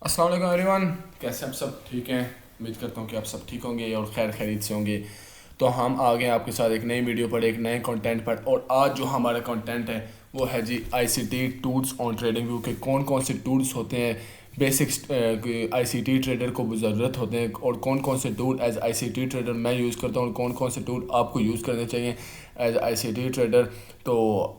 अस्सलाम वालेकुम एवरीवन, कैसे आप सब ठीक हैं। उम्मीद करता हूँ कि आप सब ठीक होंगे और खैर खैरियत से होंगे। तो हम आ गए आपके साथ एक नई वीडियो पर, एक नए कंटेंट पर। और आज जो हमारा कंटेंट है वो है जी ICT tools on TradingView के कौन कौन से टूल्स होते हैं बेसिक्स आईसीटी ट्रेडर को ज़रूरत होते हैं, और कौन कौन से टूल एज आईसीटी ट्रेडर मैं यूज़ करता हूँ और कौन कौन से टूल आपको यूज़ करने चाहिए एज आईसीटी ट्रेडर। तो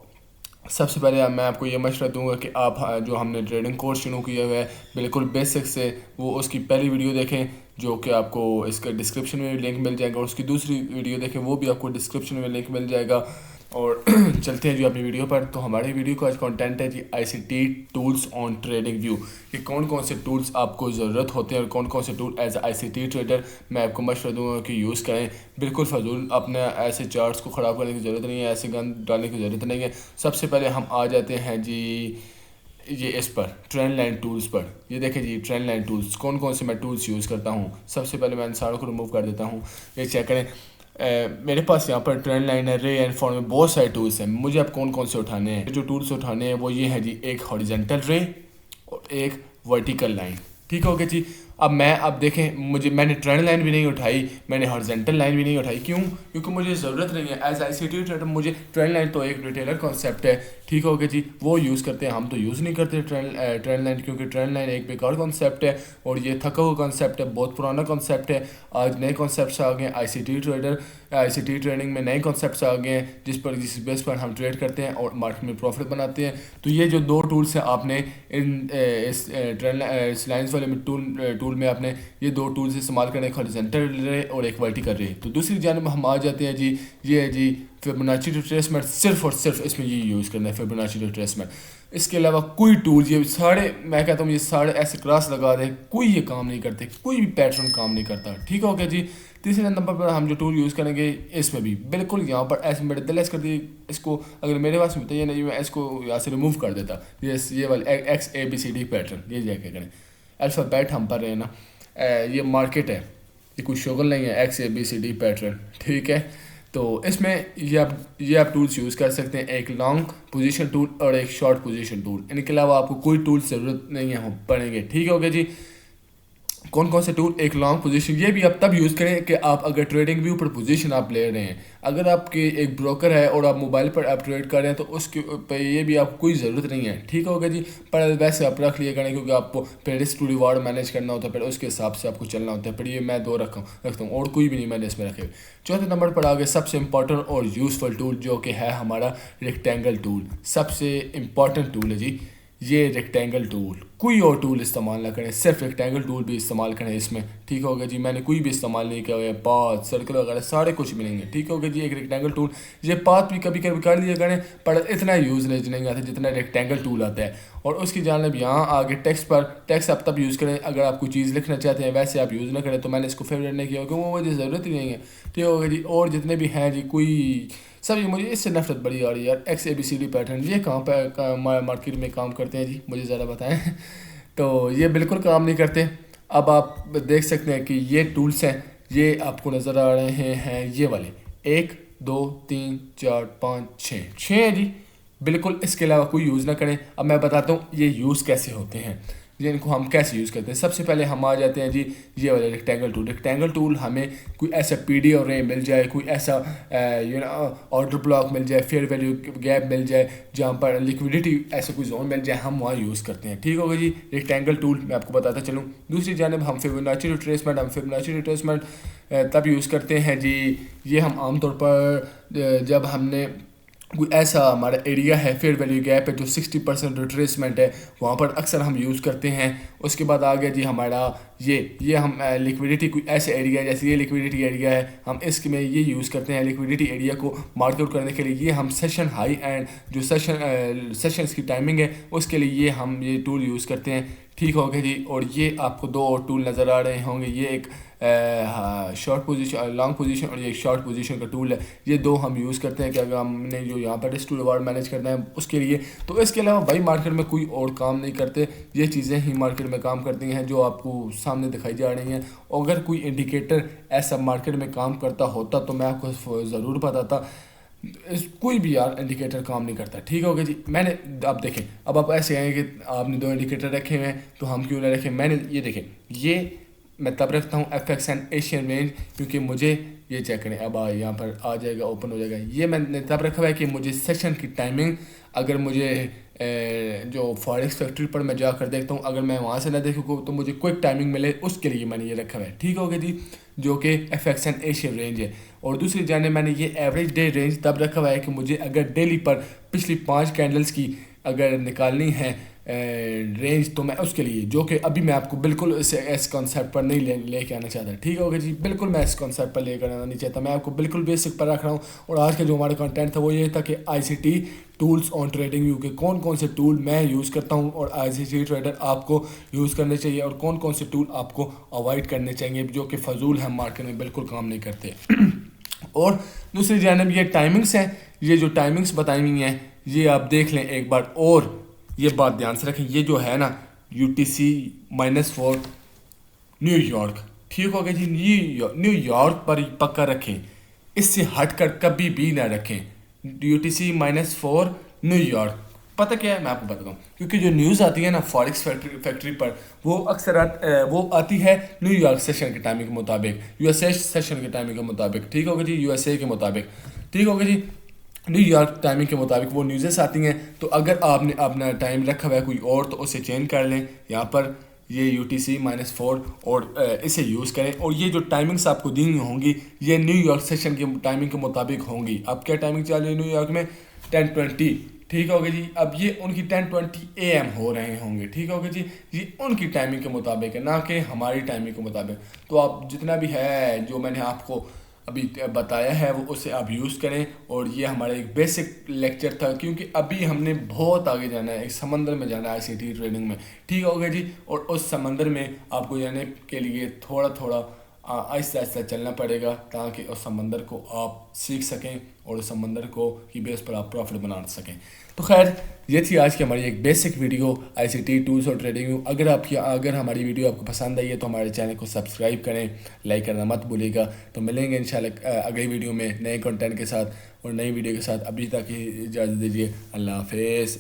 सबसे पहले मैं आपको ये मशवरा दूंगा कि आप जो हमने ट्रेडिंग कोर्स शुरू किया हुआ है बिल्कुल बेसिक से, वो उसकी पहली वीडियो देखें जो कि आपको इसका डिस्क्रिप्शन में भी लिंक मिल जाएगा, और उसकी दूसरी वीडियो देखें वो भी आपको डिस्क्रिप्शन में लिंक मिल जाएगा। और चलते हैं जी अपनी वीडियो पर। तो हमारी वीडियो का आज कंटेंट है जी ICT tools on TradingView, कि कौन कौन से टूल्स आपको ज़रूरत होते हैं और कौन कौन से टूल एज आईसीटी ट्रेडर मैं आपको मशवरा दूंगा कि यूज़ करें। बिल्कुल फजूल अपने ऐसे चार्ट्स को ख़राब करने की ज़रूरत नहीं है, ऐसे गंद डालने की ज़रूरत नहीं है। सबसे पहले हम आ जाते हैं जी ये इस पर ट्रेंड लाइन टूल्स पर। ये देखें जी ट्रेंड लाइन टूल्स कौन कौन से मैं टूल्स यूज़ करता हूँ। सबसे पहले मैं इन सारों को रिमूव कर देता हूँ, ये चेक करें। मेरे पास यहाँ पर ट्रेंड लाइन है, रे एंड फॉर्म में बहुत सारे टूल्स हैं। मुझे अब कौन कौन से उठाने हैं, जो टूल्स उठाने हैं वो ये है जी, एक हॉरिजेंटल रे और एक वर्टिकल लाइन। ठीक हो गया जी। अब देखें, मैंने ट्रेंड लाइन भी नहीं उठाई, मैंने हॉरिजेंटल लाइन भी नहीं उठाई। क्यों? क्योंकि मुझे ज़रूरत नहीं है एज आईसीटी ट्रेडर। मुझे ट्रेंड लाइन तो एक रिटेलर कॉन्सेप्ट है, ठीक हो गया जी, वो यूज़ करते हैं, हम तो यूज़ नहीं करते ट्रेंड लाइन, क्योंकि ट्रेंड लाइन एक बेकार कॉन्सेप्ट है और ये थका हुआ कॉन्सेप्ट है, बहुत पुराना कॉन्सेप्ट है। आज नए कॉन्सेप्ट आ गए आईसीटी ट्रेडिंग में, नए कॉन्सेप्ट्स आ गए हैं जिस बेस पर हम ट्रेड करते हैं और मार्केट में प्रॉफिट बनाते हैं। तो ये जो दो टूल्स हैं आपने इस लाइन्स वाले में टूल में आपने ये दो टूल्स इस्तेमाल करने, एक हॉरिजॉन्टल रे और एक वर्टिकल रे। तो दूसरी जानब हम आ जाते हैं जी, ये है जी फिबोनाची रिट्रेसमेंट। सिर्फ और सिर्फ इसमें ये यूज़ करना है, फिबोनाची रिट्रेसमेंट। इसके अलावा कोई टूल, ये सारे मैं कहता हूँ ये सारे ऐसे क्रॉस लगा दें, कोई ये काम नहीं करते, कोई भी पैटर्न काम नहीं करता। ठीक हो गया जी। तीसरे नंबर पर हम जो टूल यूज़ करेंगे इसमें भी बिल्कुल यहाँ पर ऐसे मेरे दिल कर दिए इसको, अगर मेरे पास में होता ये नहीं, मैं इसको यहाँ से रिमूव कर देता। ये वाले X A B C D pattern, ये जाके करें अल्फ़ाबेट हम पर रहे हैं ना। ये मार्केट है, ये कोई शगल नहीं है, X A B C D pattern, ठीक है। तो इसमें ये आप टूल्स यूज़ कर सकते हैं, एक लॉन्ग पोजीशन टूल और एक शॉर्ट पोजीशन टूल। इनके अलावा आपको कोई टूल ज़रूरत नहीं है पड़ेंगे। ठीक हो गया जी। कौन कौन से टूल, एक लॉन्ग पोजीशन, ये भी आप तब यूज़ करें कि आप अगर ट्रेडिंग व्यू पर पोजीशन आप ले रहे हैं। अगर आपके एक ब्रोकर है और आप मोबाइल पर आप ट्रेड कर रहे हैं तो उसके पे ये भी आपको कोई ज़रूरत नहीं है। ठीक हो गया जी। पर वैसे आप रख लिया करें, क्योंकि आपको फिर रिस्क टू रिवार्ड मैनेज करना होता है, फिर उसके हिसाब से आपको चलना होता है। फिर ये मैं दो रखता हूँ और कोई भी नहीं मैंने इसमें रखे। चौथे नंबर पर आ गए सबसे इंपॉर्टेंट और यूज़फुल टूल, जो कि है हमारा रेक्टेंगल टूल। सबसे इम्पॉर्टेंट टूल है जी ये रेक्टेंगल टूल। कोई और टूल इस्तेमाल ना करें, सिर्फ रेक्टेंगल टूल भी इस्तेमाल करें इसमें। ठीक हो गया जी। मैंने कोई भी इस्तेमाल नहीं किया हुआ है, पाथ सर्कल वगैरह सारे कुछ मिलेंगे। ठीक हो गया जी। एक रेक्टेंगल टूल, ये पाथ भी कभी कभी कर लिया करें, पर इतना यूजलेस नहीं आता जितना रेक्टेंगल टूल आता है। और उसकी जानब यहाँ आगे टेक्स्ट पर, टेक्स्ट आप तब यूज़ करें अगर आप कोई चीज़ लिखना चाहते हैं, वैसे आप यूज़ ना करें। तो मैंने इसको फेवरेट नहीं किया क्योंकि वो मुझे ज़रूरत ही नहीं है। ठीक हो गया जी। और जितने भी हैं जी, कोई सब ये, मुझे इससे नफरत बड़ी आ रही है यार, X A B C D pattern, ये कहाँ पर मार्केट में काम करते हैं जी, मुझे ज़रा बताएं। तो ये बिल्कुल काम नहीं करते। अब आप देख सकते हैं कि ये टूल्स हैं, ये आपको नज़र आ रहे हैं ये वाले, 1 2 3 4 5 6 हैं जी। बिल्कुल इसके अलावा कोई यूज़ ना करें। अब मैं बताता हूँ ये यूज़ कैसे होते हैं, जिनको हम कैसे यूज़ करते हैं। सबसे पहले हम आ जाते हैं जी ये वाले रेक्टेंगल टूल। रेक्टेंगल टूल हमें कोई ऐसा पीडी और रे मिल जाए, कोई ऐसा ऑर्डर ब्लॉक मिल जाए, फेयर वैल्यू गैप मिल जाए, जहाँ पर लिक्विडिटी ऐसा कोई जोन मिल जाए, हम वहाँ यूज़ करते हैं। ठीक होगा जी। रेक्टेंगल टूल मैं आपको बताता चलूँ। दूसरी जानब हम फिबोनाची रिट्रेसमेंट तब यूज़ करते हैं जी, ये हम आमतौर पर जब हमने कोई ऐसा हमारा एरिया है, फेयर वैल्यू गैप है जो 60% रिट्रेसमेंट है, वहाँ पर अक्सर हम यूज़ करते हैं। उसके बाद आ गया जी हमारा ये हम लिक्विडिटी, कोई ऐसे एरिया जैसे ये लिक्विडिटी एरिया है, हम इसके में ये यूज़ करते हैं लिक्विडिटी एरिया को मार्क आउट करने के लिए। ये हम सेशन हाई एंड जो सेशंस की टाइमिंग है उसके लिए ये हम ये टूल यूज़ करते हैं। ठीक हो गया जी। और ये आपको दो और टूल नज़र आ रहे होंगे, ये एक शॉर्ट पोजीशन, लॉन्ग पोजीशन, और ये शॉर्ट पोजीशन का टूल है। ये दो हम यूज़ करते हैं कि अगर हमने जो यहाँ पर रिस्क टू रिवार्ड मैनेज करना है उसके लिए। तो इसके अलावा भाई मार्केट में कोई और काम नहीं करते, ये चीज़ें ही मार्केट में काम करती हैं जो आपको सामने दिखाई जा रही हैं। अगर कोई इंडिकेटर ऐसा मार्केट में काम करता होता तो मैं आपको ज़रूर बताता, कोई भी यार इंडिकेटर काम नहीं करता। ठीक हो गया जी। मैंने अब देखें, अब आप ऐसे आए कि आपने दो इंडिकेटर रखे हुए हैं तो हम क्यों ना रखें। मैंने ये देखें, ये मैं तब रखता हूँ FX एंड एशियन रेंज, क्योंकि मुझे ये चेक करें, अब यहाँ पर आ जाएगा, ओपन हो जाएगा। ये मैंने तब रखा हुआ है कि मुझे सेशन की टाइमिंग, अगर मुझे जो फॉरेक्स फैक्ट्री पर मैं जाकर देखता हूँ, अगर मैं वहाँ से ना देखूँ तो मुझे क्विक टाइमिंग मिले, उसके लिए मैंने ये रखा हुआ है। ठीक हो गया जी, जो कि FX एंड एशियन रेंज है। और दूसरी जाने मैंने ये एवरेज डे रेंज तब रखा हुआ है कि मुझे अगर डेली पर पिछली 5 कैंडल्स की अगर निकालनी है रेंज, तो मैं उसके लिए, जो कि अभी मैं आपको बिल्कुल इस कॉन्सेप्ट पर नहीं लेके आना चाहता। ठीक है जी, बिल्कुल मैं इस कॉन्सेप्ट पर लेकर आना नहीं चाहता, मैं आपको बिल्कुल बेसिक पर रख रहा हूँ। और आज का जो हमारा कंटेंट था वो ये था कि ICT tools on TradingView के कौन कौन से टूल मैं यूज़ करता हूँ और ICT ट्रेडर आपको यूज़ करने चाहिए, और कौन कौन से टूल आपको अवॉइड करने चाहिए जो कि फजूल हैं, मार्केट में बिल्कुल काम नहीं करते। और दूसरी जानब ये टाइमिंग्स हैं, ये जो टाइमिंग्स बताई हुई हैं ये आप देख लें एक बार। और ये बात ध्यान से रखें, ये जो है ना UTC-4 न्यूयॉर्क, ठीक हो गया जी, न्यूयॉर्क पर ही पक्का रखें, इससे हटकर कभी भी ना रखें। UTC-4 न्यूयॉर्क, पता क्या है मैं आपको बताता हूँ, क्योंकि जो न्यूज़ आती है ना फॉरेक्स फैक्ट्री पर, वो अक्सर वो आती है न्यूयॉर्क सेशन के टाइमिंग के मुताबिक, USA सेशन के टाइमिंग के मुताबिक। ठीक होगा जी, USA के मुताबिक। ठीक होगा जी, न्यूयॉर्क टाइमिंग के मुताबिक वो न्यूज़ेस आती हैं। तो अगर आपने अपना टाइम रखा हुआ है कोई और, तो उसे चेंज कर लें यहाँ पर, ये UTC-4 और इसे यूज़ करें। और ये जो टाइमिंग्स आपको दी हुई होंगी ये न्यूयॉर्क सेशन की टाइमिंग के मुताबिक होंगी। अब क्या टाइमिंग चल रही है न्यूयॉर्क में? 10:20। ठीक हो गया जी, अब ये उनकी 10:20 AM हो रहे होंगे। ठीक हो गया जी, ये उनकी टाइमिंग के मुताबिक है, ना कि हमारी टाइमिंग के मुताबिक। तो आप जितना भी है जो मैंने आपको अभी बताया है वो उसे आप यूज़ करें। और ये हमारा एक बेसिक लेक्चर था, क्योंकि अभी हमने बहुत आगे जाना है, एक समंदर में जाना है ICT ट्रेडिंग में। ठीक हो गया जी, और उस समंदर में आपको जाने के लिए थोड़ा थोड़ा आहिस्ता आहिस्ता चलना पड़ेगा, ताकि उस समंदर को आप सीख सकें और उस समंदर को की बेस पर आप प्रॉफिट बना सकें। तो खैर, ये थी आज की हमारी एक बेसिक वीडियो ICT टूल्स और ट्रेडिंग। अगर हमारी वीडियो आपको पसंद आई है तो हमारे चैनल को सब्सक्राइब करें, लाइक करना मत भूलिएगा। तो मिलेंगे इंशाल्लाह अगली वीडियो में नए कंटेंट के साथ और नई वीडियो के साथ। अभी तक इजाज़त दीजिए, अल्लाह हाफिज़।